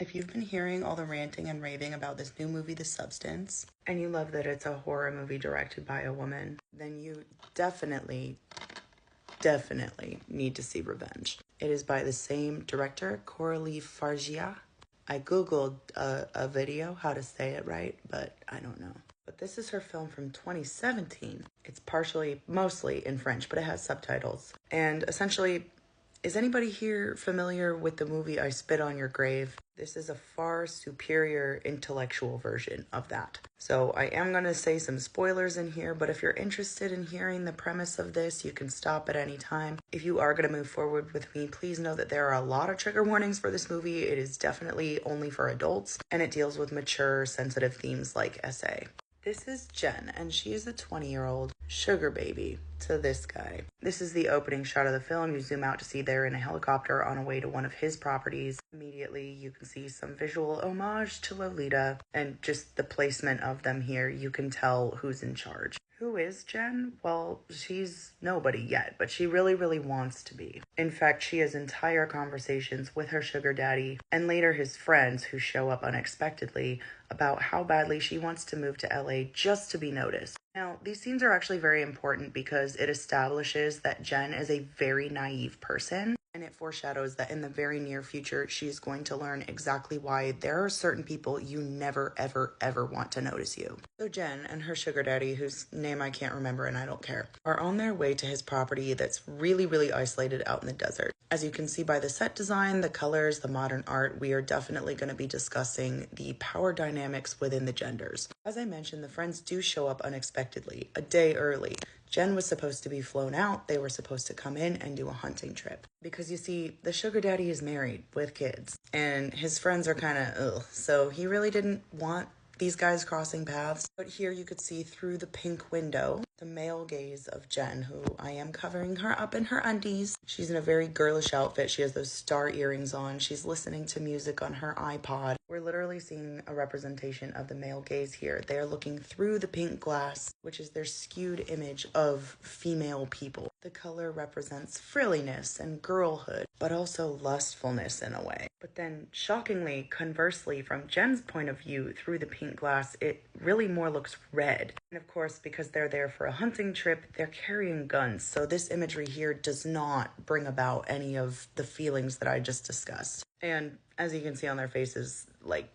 If you've been hearing all the ranting and raving about this new movie, The Substance, and you love that it's a horror movie directed by a woman, then you definitely need to see Revenge. It is by the same director, Coralie Fargia. I googled a video how to say it right, but I don't know. But this is her film from 2017. It's mostly in French, but it has subtitles. And essentially, is anybody here familiar with the movie I Spit on Your Grave? This is a far superior intellectual version of that. So I am going to say some spoilers in here, but if you're interested in hearing the premise of this, you can stop at any time. If you are going to move forward with me, please know that there are a lot of trigger warnings for this movie. It is definitely only for adults, and it deals with mature, sensitive themes like SA. This is Jen, and she is a 20-year-old sugar baby to this guy. This is the opening shot of the film. You zoom out to see they're in a helicopter on a way to one of his properties. Immediately, you can see some visual homage to Lolita, and just the placement of them here, you can tell who's in charge. Who is Jen? Well, she's nobody yet, but she really, really wants to be. In fact, she has entire conversations with her sugar daddy and later his friends who show up unexpectedly about how badly she wants to move to LA just to be noticed. Now, these scenes are actually very important because it establishes that Jen is a very naive person, and it foreshadows that in the very near future, she is going to learn exactly why there are certain people you never, ever, ever want to notice you. So Jen and her sugar daddy, whose name I can't remember and I don't care, are on their way to his property that's really, really isolated out in the desert. As you can see by the set design, the colors, the modern art, we are definitely going to be discussing the power dynamics within the genders. As I mentioned, the friends do show up unexpectedly, a day early. Jen was supposed to be flown out. They were supposed to come in and do a hunting trip. Because you see, the sugar daddy is married with kids, and his friends are kind of ugh. So he really didn't want these guys crossing paths. But here you could see through the pink window the male gaze of Jen, who I am covering her up in her undies. She's in a very girlish outfit. She has those star earrings on. She's listening to music on her iPod. We're literally seeing a representation of the male gaze here. They are looking through the pink glass, which is their skewed image of female people. The color represents frilliness and girlhood, but also lustfulness in a way. But then, shockingly, conversely, from Jen's point of view, through the pink glass, it really more looks red. And of course, because they're there for a hunting trip, they're carrying guns. So this imagery here does not bring about any of the feelings that I just discussed. And as you can see on their faces, like,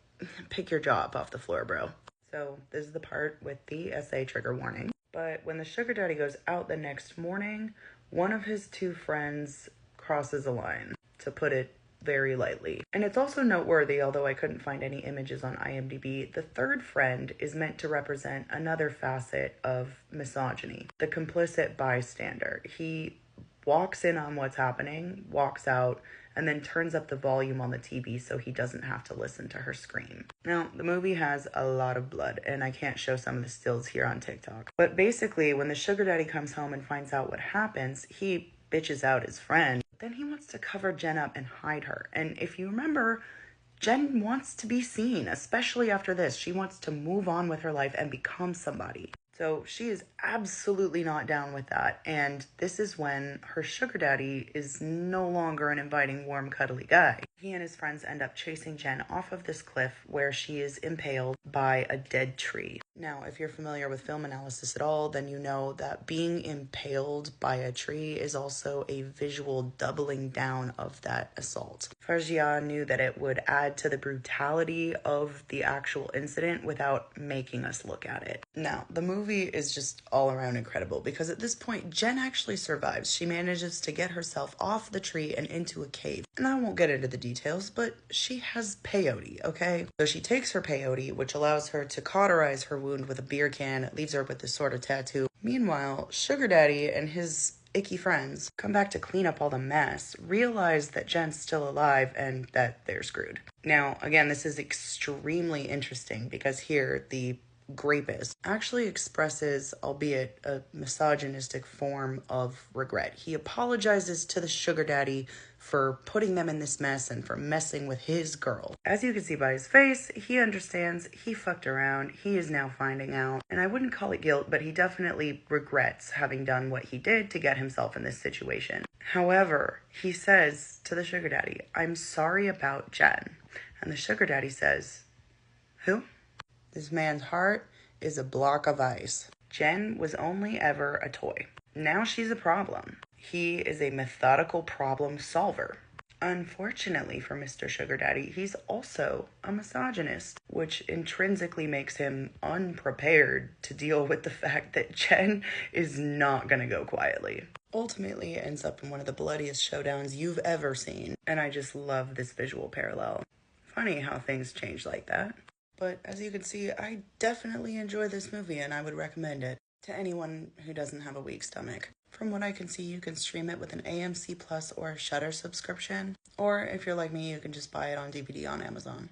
pick your jaw up off the floor, bro. So this is the part with the SA trigger warning. But when the sugar daddy goes out the next morning, one of his two friends crosses a line, to put it very lightly. And it's also noteworthy, although I couldn't find any images on IMDb, the third friend is meant to represent another facet of misogyny, the complicit bystander. He walks in on what's happening, walks out, and then turns up the volume on the TV so he doesn't have to listen to her scream. Now, the movie has a lot of blood, and I can't show some of the stills here on TikTok. But basically, when the sugar daddy comes home and finds out what happens, he bitches out his friend. Then he wants to cover Jen up and hide her. And if you remember, Jen wants to be seen, especially after this. She wants to move on with her life and become somebody. So she is absolutely not down with that. And this is when her sugar daddy is no longer an inviting, warm, cuddly guy. He and his friends end up chasing Jen off of this cliff where she is impaled by a dead tree. Now, if you're familiar with film analysis at all, then you know that being impaled by a tree is also a visual doubling down of that assault. Fargia knew that it would add to the brutality of the actual incident without making us look at it. Now, the movie is just all around incredible because at this point, Jen actually survives. She manages to get herself off the tree and into a cave. And I won't get into the details, but she has peyote, okay? So she takes her peyote, which allows her to cauterize her wound with a beer can. It leaves her with this sort of tattoo. Meanwhile, Sugar Daddy and his icky friends come back to clean up all the mess, realize that Jen's still alive and that they're screwed. Now, again, this is extremely interesting because here the Grapus actually expresses, albeit a misogynistic form of regret. He apologizes to the sugar daddy for putting them in this mess and for messing with his girl. As you can see by his face, he understands he fucked around. He is now finding out. And I wouldn't call it guilt, but he definitely regrets having done what he did to get himself in this situation. However, he says to the sugar daddy, "I'm sorry about Jen." And the sugar daddy says, "Who?" This man's heart is a block of ice. Jen was only ever a toy. Now she's a problem. He is a methodical problem solver. Unfortunately for Mr. Sugar Daddy, he's also a misogynist, which intrinsically makes him unprepared to deal with the fact that Jen is not gonna go quietly. Ultimately, it ends up in one of the bloodiest showdowns you've ever seen, and I just love this visual parallel. Funny how things change like that. But as you can see, I definitely enjoy this movie and I would recommend it to anyone who doesn't have a weak stomach. From what I can see, you can stream it with an AMC Plus or a Shudder subscription. Or if you're like me, you can just buy it on DVD on Amazon.